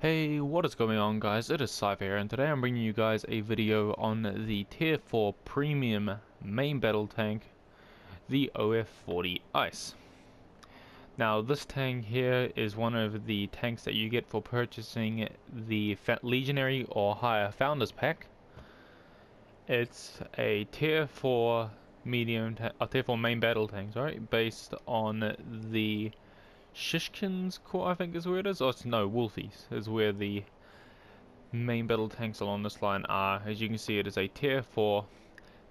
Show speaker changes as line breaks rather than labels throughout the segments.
Hey, what is going on, guys? It is Cypher here, and today I'm bringing you guys a video on the Tier 4 Premium Main Battle Tank, the OF-40 Ice. Now, this tank here is one of the tanks that you get for purchasing the Legionary or higher Founders Pack. It's a Tier 4 Tier 4 Main Battle Tank, sorry, based on the Shishkin's core, I think is where it is. Oh, no, Wolfies is where the main battle tanks along this line are. As you can see, it is a tier 4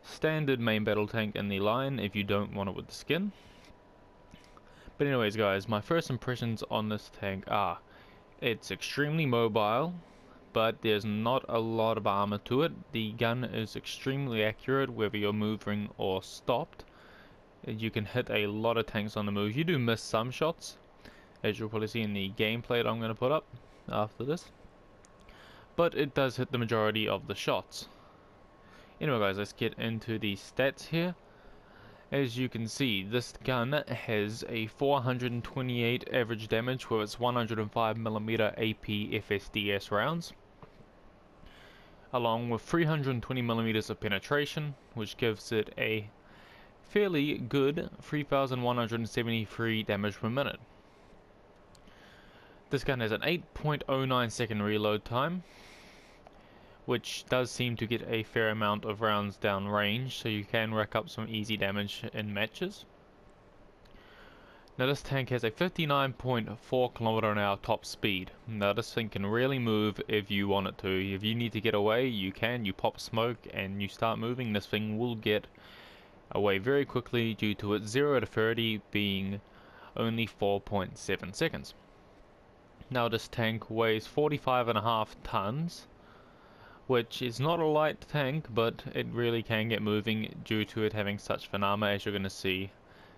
standard main battle tank in the line if you don't want it with the skin. But anyways, guys, my first impressions on this tank are it's extremely mobile, but there's not a lot of armor to it. The gun is extremely accurate whether you're moving or stopped. You can hit a lot of tanks on the move. You do miss some shots, as you'll probably see in the gameplay that I'm going to put up after this, but it does hit the majority of the shots. Anyway, guys, let's get into the stats here. As you can see, this gun has a 428 average damage with its 105mm AP FSDS rounds, along with 320mm of penetration, which gives it a fairly good 3173 damage per minute. This gun has an 8.09 second reload time, which does seem to get a fair amount of rounds down range, so you can rack up some easy damage in matches. Now, this tank has a 59.4 km/h top speed. Now, this thing can really move if you want it to. If you need to get away, you can. You pop smoke and you start moving, this thing will get away very quickly due to its 0 to 30 being only 4.7 seconds. Now, this tank weighs 45.5 tons, which is not a light tank, but it really can get moving due to it having such thin armor, as you're going to see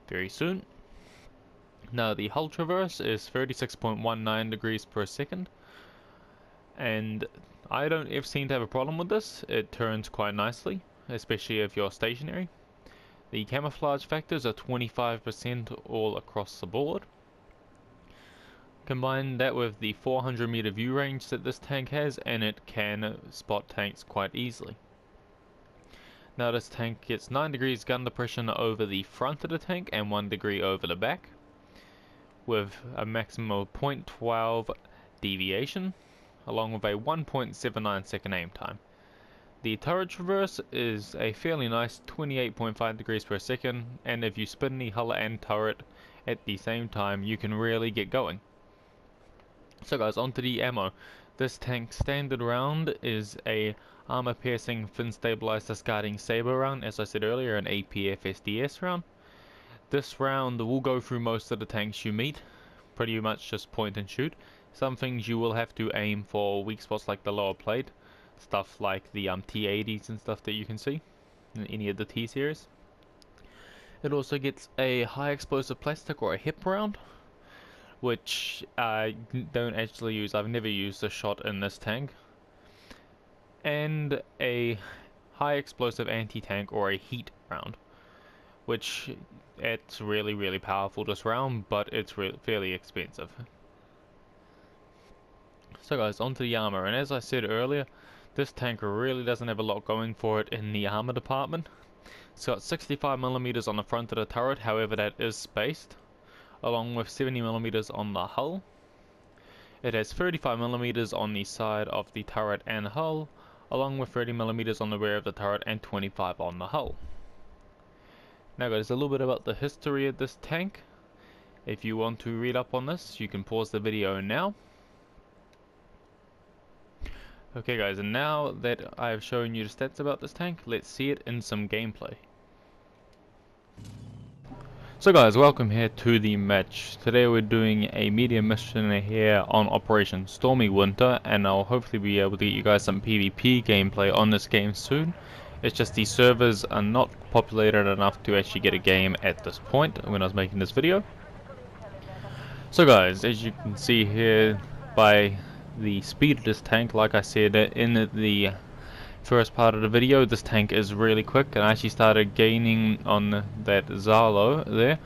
very soon. Now, the hull traverse is 36.19 degrees per second, and I don't ever seem to have a problem with this. It turns quite nicely, especially if you're stationary. The camouflage factors are 25% all across the board. Combine that with the 400 meter view range that this tank has, and it can spot tanks quite easily. Now, this tank gets 9 degrees gun depression over the front of the tank and 1 degree over the back, with a maximum of 0.12 deviation, along with a 1.79 second aim time. The turret traverse is a fairly nice 28.5 degrees per second, and if you spin the hull and turret at the same time, you can really get going. So, guys, onto the ammo. This tank's standard round is a armor piercing, fin stabilized discarding saber round, as I said earlier, an AP FSDS round. This round will go through most of the tanks you meet, pretty much just point and shoot. Some things you will have to aim for weak spots like the lower plate, stuff like the T80s and stuff that you can see in any of the T series. It also gets a high explosive plastic or a hip round, which I don't actually use. I've never used a shot in this tank. And a high explosive anti-tank or a heat round, which it's really powerful this round, but it's fairly expensive. So, guys, onto the armor, and as I said earlier, this tank really doesn't have a lot going for it in the armor department. It's got 65mm on the front of the turret, however that is spaced, along with 70mm on the hull. It has 35mm on the side of the turret and hull, along with 30mm on the rear of the turret and 25 on the hull. Now, guys, a little bit about the history of this tank. If you want to read up on this, you can pause the video now. Okay, guys, and now that I've shown you the stats about this tank, let's see it in some gameplay. So, guys, welcome here to the match. Today we're doing a medium mission here on Operation Stormy Winter, and I'll hopefully be able to get you guys some PvP gameplay on this game soon. It's just the servers are not populated enough to actually get a game at this point when I was making this video. So, guys, as you can see here by the speed of this tank, like I said in the first part of the video, this tank is really quick, and I actually started gaining on that Zalo there,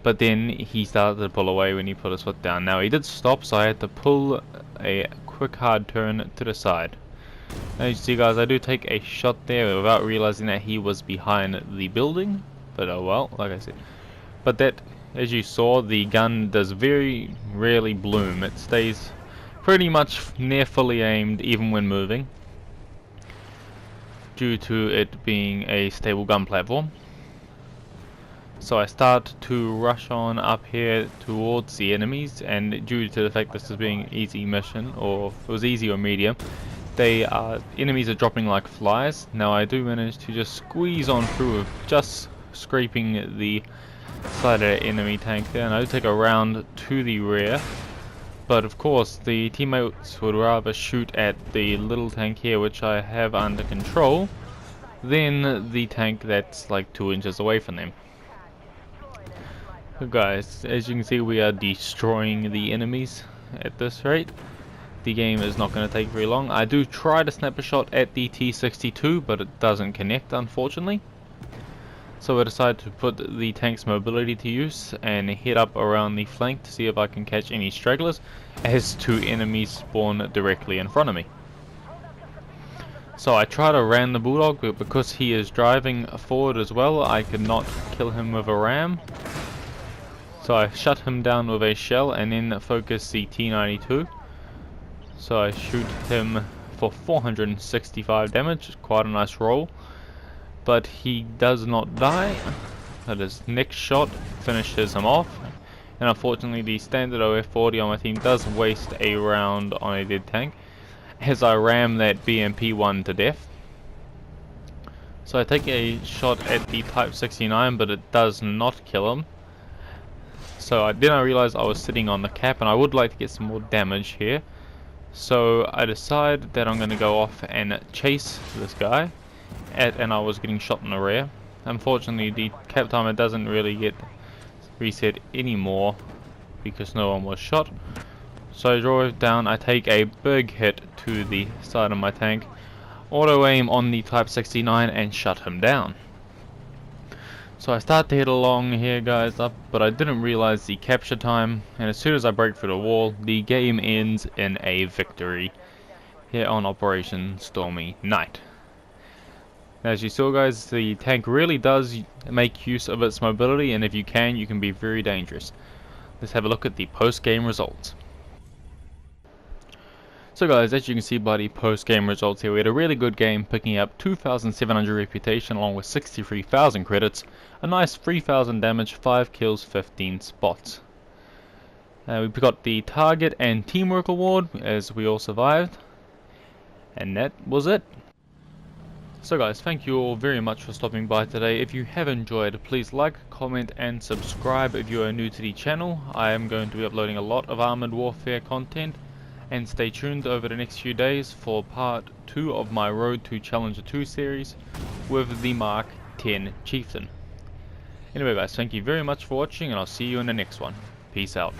but then he started to pull away when he put his foot down. Now, he did stop, so I had to pull a quick hard turn to the side. As you see, guys, I do take a shot there without realizing that he was behind the building, but oh well, like I said. But that, as you saw, the gun does very rarely bloom. It stays pretty much near fully aimed even when moving, due to it being a stable gun platform. So I start to rush on up here towards the enemies, and due to the fact this is being easy mission, or if it was easy or medium, enemies are dropping like flies. Now I do manage to just squeeze on through with just scraping the side of the enemy tank there, and I do take a round to the rear. But of course the teammates would rather shoot at the little tank here, which I have under control, than the tank that's like 2 inches away from them. So guys, as you can see, we are destroying the enemies at this rate. The game is not going to take very long. I do try to snap a shot at the T-62, but it doesn't connect, unfortunately. So I decide to put the tank's mobility to use and head up around the flank to see if I can catch any stragglers, as 2 enemies spawn directly in front of me. So I try to ram the Bulldog, but because he is driving forward as well, I could not kill him with a ram. So I shut him down with a shell and then focus the T-92. So I shoot him for 465 damage, quite a nice roll. But he does not die, but his next shot finishes him off. And unfortunately the standard OF-40 on my team does waste a round on a dead tank, as I ram that BMP-1 to death. So I take a shot at the Type 69, but it does not kill him. So then I realized I was sitting on the cap, and I would like to get some more damage here. So I decide that I'm going to go off and chase this guy, and I was getting shot in the rear. Unfortunately the cap timer doesn't really get reset anymore because no one was shot. So I drive down, I take a big hit to the side of my tank, auto aim on the Type 69 and shut him down. So I start to head along here, guys, up, but I didn't realize the capture time, and as soon as I break through the wall, the game ends in a victory here on Operation Stormy Night. As you saw, guys, the tank really does make use of its mobility, and if you can be very dangerous. Let's have a look at the post-game results. So guys, as you can see by the post-game results here, we had a really good game, picking up 2,700 reputation along with 63,000 credits, a nice 3,000 damage, 5 kills, 15 spots. We got the target and teamwork award as we all survived, and that was it. So guys, thank you all very much for stopping by today. If you have enjoyed, please like, comment and subscribe if you are new to the channel. I am going to be uploading a lot of Armored Warfare content. And stay tuned over the next few days for part 2 of my Road to Challenger 2 series with the Mark 10 Chieftain. Anyway guys, thank you very much for watching, and I'll see you in the next one. Peace out.